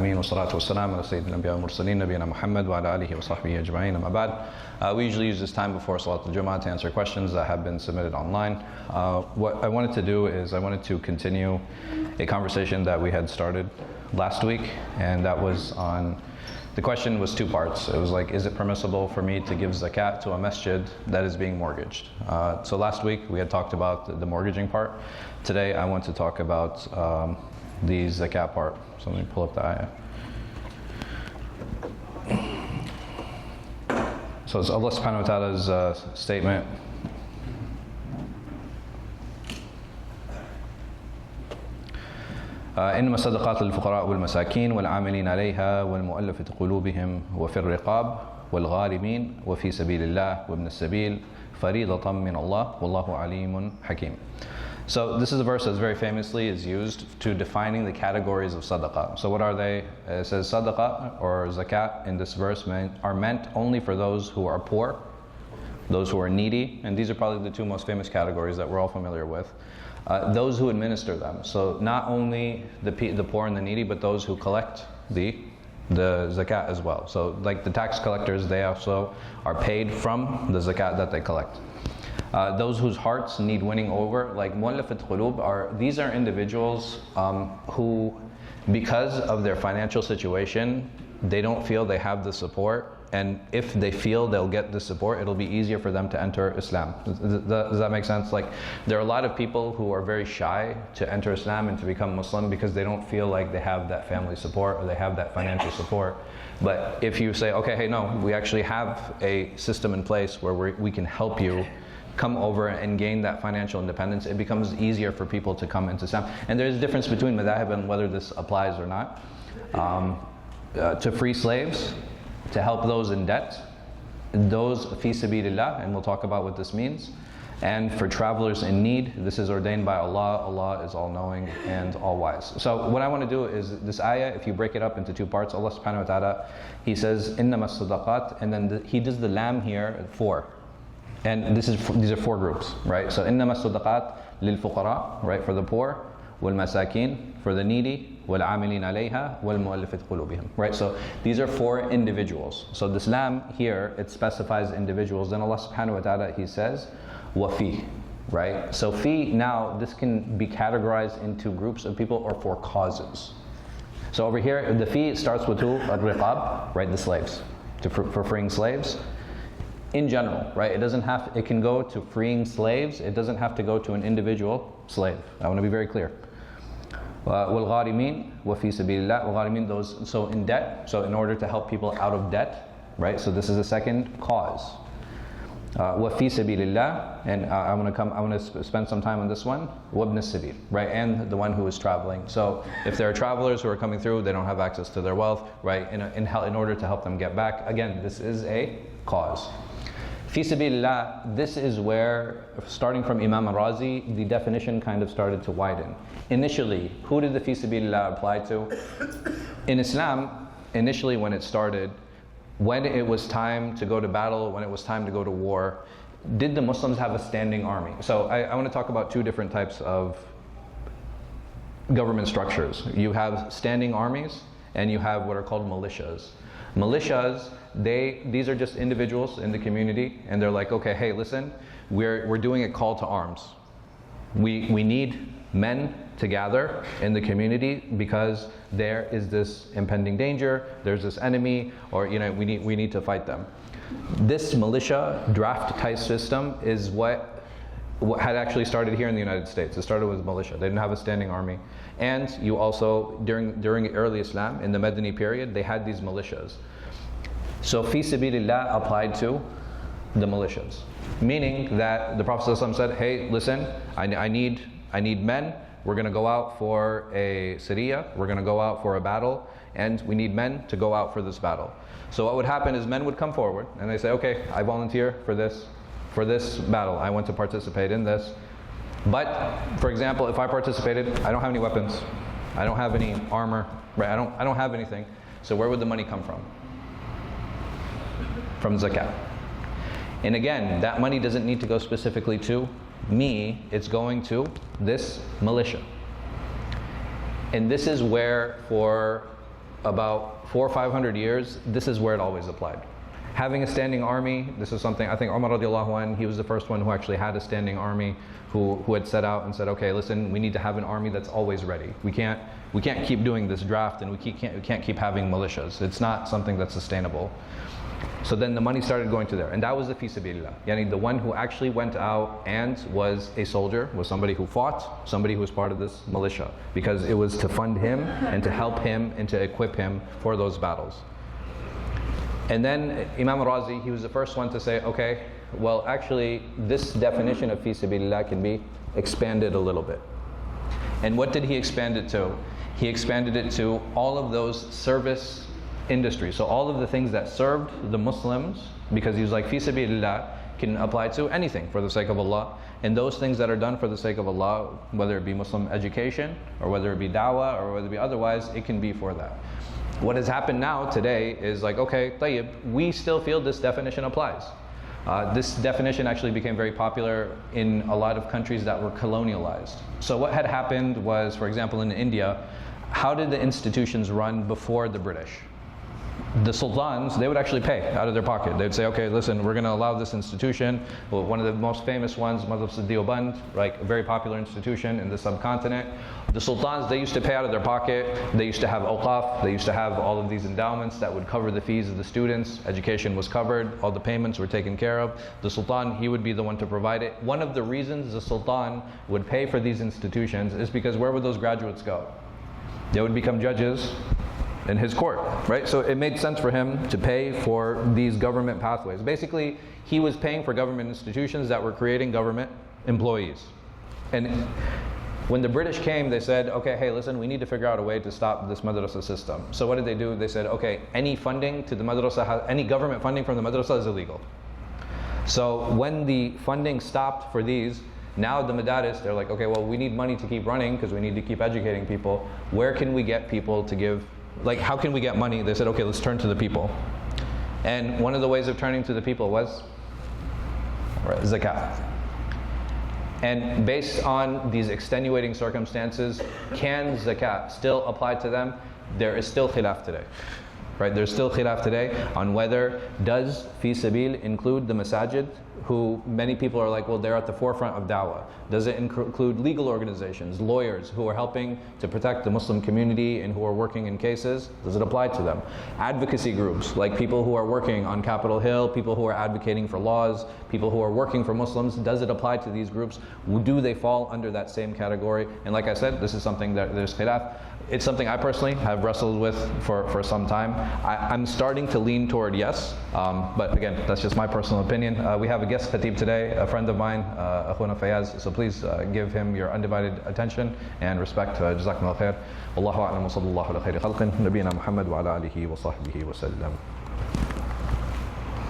العالمين والصلاة والسلام على سيد الأنبياء والمرسلين نبينا محمد وعلى آله وصحبه أجمعين أما بعد. We usually use this time before Salat al-Jumu'ah to answer questions that have been submitted online. What I wanted to do is I wanted to continue a conversation that we had started last week, and that was on, the question was two parts. It was like, is it permissible for me to give zakat to a masjid that is being mortgaged? So last week we had talked about the mortgaging part. Today I want to talk about the zakat part. So let me pull up the ayah. So it's Allah subhanahu wa ta'ala's statement. إنما الصدقات للفقراء والمساكين والعاملين عليها والمؤلفة قلوبهم وفي الرقاب والغارمين وفي سبيل الله وابن السبيل فريضة من الله والله عليم حكيم. So this is a verse that very famously is used to defining the categories of sadaqah. So what are they? It says sadaqah or zakat in this verse are meant only for those who are poor, those who are needy, and these are probably the two most famous categories that we're all familiar with. Those who administer them. So not only the poor and the needy, but those who collect the zakat as well. So like the tax collectors, they also are paid from the zakat that they collect. Those whose hearts need winning over, like mu'allafat qulub, these are individuals who, because of their financial situation, they don't feel they have the support, and if they feel they'll get the support, it'll be easier for them to enter Islam. Does that make sense? Like, there are a lot of people who are very shy to enter Islam and to become Muslim because they don't feel like they have that family support or they have that financial support. But if you say, okay, hey, no, we actually have a system in place where we can help you come over and gain that financial independence, it becomes easier for people to come into Islam. And there's a difference between madhahib and whether this applies or not. To free slaves, to help those in debt, those fi sabilillah, and we'll talk about what this means. And for travelers in need, this is ordained by Allah. Allah is all-knowing and all-wise. So what I want to do is this ayah, if you break it up into two parts, Allah subhanahu wa ta'ala, He says, إِنَّمَا الصَّدَقَاتِ, and then He does the lam here, four. And these are four groups, right? So إِنَّمَا الصَّدَقَاتِ لِلْفُقَرَاء, right, for the poor, وَالْمَسَاكِينَ, for the needy, وَالْعَامِلِينَ عَلَيْهَا وَالْمُؤَلِّفَةِ قُلُوبِهِمْ, right? So these are four individuals. So this lam here, it specifies individuals. Then Allah subhanahu wa ta'ala, He says, وَفِي, right? So fi, now this can be categorized into groups of people or for causes. So over here, the fi starts with who? Al-Riqab, right? The slaves, for freeing slaves. In general, right? It can go to freeing slaves. It doesn't have to go to an individual slave. I want to be very clear. وَالْغَارِمِينَ وَفِي سَبِيلِ اللَّهِ وَالْغَارِمِينَ, those so in debt, so in order to help people out of debt, right? So this is the second cause. وَفِي سَبِيلِ اللَّهِ, and I want to spend some time on this one. وَابْنِ السَّبِيلِ, right? And the one who is traveling. So if there are travelers who are coming through, they don't have access to their wealth, right? In order to help them get back. Again, this is a cause. Fi sabilillah, this is where, starting from Imam al-Razi, the definition kind of started to widen. Initially, who did the fi sabilillah apply to? In Islam, initially when it started, when it was time to go to battle, when it was time to go to war, did the Muslims have a standing army? So I want to talk about two different types of government structures. You have standing armies and you have what are called militias. Militias, these are just individuals in the community, and they're like, okay, hey, listen, we're doing a call to arms. We need men to gather in the community because there is this impending danger, there's this enemy, or we need to fight them. This militia draft type system is what had actually started here in the United States. It started with militia. They didn't have a standing army. And you also, during early Islam, in the Madani period, they had these militias. So fi sabilillah applied to the militias. Meaning that the Prophet ﷺ said, hey, listen, I need men. We're going to go out for a Sariya. We're going to go out for a battle. And we need men to go out for this battle. So what would happen is men would come forward and they say, okay, I volunteer for this battle. I want to participate in this. But, for example, if I participated, I don't have any weapons. I don't have any armor. Right? I don't have anything. So where would the money come from? From zakat. And again, that money doesn't need to go specifically to me. It's going to this militia. And this is where, for about 400 or 500 years, this is where it always applied. Having a standing army, this is something, I think Umar radiallahu anh, he was the first one who actually had a standing army, who had set out and said, okay, listen, we need to have an army that's always ready. We can't keep doing this draft, and we can't keep having militias. It's not something that's sustainable. So then the money started going to there, and that was the fi sabilillah. Yani the one who actually went out and was a soldier, was somebody who fought, somebody who was part of this militia, because it was to fund him and to help him and to equip him for those battles. And then Imam Razi, he was the first one to say, okay, well actually this definition of fi sabilillah can be expanded a little bit. And what did he expand it to? He expanded it to all of those service industries. So all of the things that served the Muslims, because he was like, fi sabilillah can apply to anything for the sake of Allah. And those things that are done for the sake of Allah, whether it be Muslim education, or whether it be da'wah, or whether it be otherwise, it can be for that. What has happened now today is like, okay, tayyib, we still feel this definition applies. This definition actually became very popular in a lot of countries that were colonialized. So what had happened was, for example, in India, how did the institutions run before the British? The sultans, they would actually pay out of their pocket. They'd say, okay, listen, we're going to allow this institution. Well, one of the most famous ones, Madrasa Deoband, like a very popular institution in the subcontinent. The sultans, they used to pay out of their pocket. They used to have awqaf. They used to have all of these endowments that would cover the fees of the students. Education was covered. All the payments were taken care of. The sultan, he would be the one to provide it. One of the reasons the sultan would pay for these institutions is because where would those graduates go? They would become judges in his court, right? So it made sense for him to pay for these government pathways. Basically, he was paying for government institutions that were creating government employees. And when the British came, they said, okay, hey, listen, we need to figure out a way to stop this madrasa system. So what did they do? They said, okay, any funding to the madrasa, any government funding from the madrasa is illegal. So when the funding stopped for these, now the madaris, they're like, okay, well, we need money to keep running because we need to keep educating people. Where can we get people to give, like, how can we get money? They said, okay, let's turn to the people. And one of the ways of turning to the people was zakat. And based on these extenuating circumstances, can zakat still apply to them? There is still khilaf today. Right? There's still khilaf today on whether does fi sabil include the masajid, who many people are like, well, they're at the forefront of da'wah. Does it include legal organizations, lawyers who are helping to protect the Muslim community and who are working in cases? Does it apply to them? Advocacy groups, like people who are working on Capitol Hill, people who are advocating for laws, people who are working for Muslims, does it apply to these groups? Do they fall under that same category? And like I said, this is something that there's khilaf. It's something I personally have wrestled with for some time. I'm starting to lean toward yes, but again, that's just my personal opinion. We have a guest khatib today, a friend of mine, Akhuna Fayaz, so please give him your undivided attention and respect. Jazakumullah khair. Wallahu a'lam wa sallallahu ala khayri khalqin, nabiyina Muhammad wa ala alihi wa sahbihi wa sallam.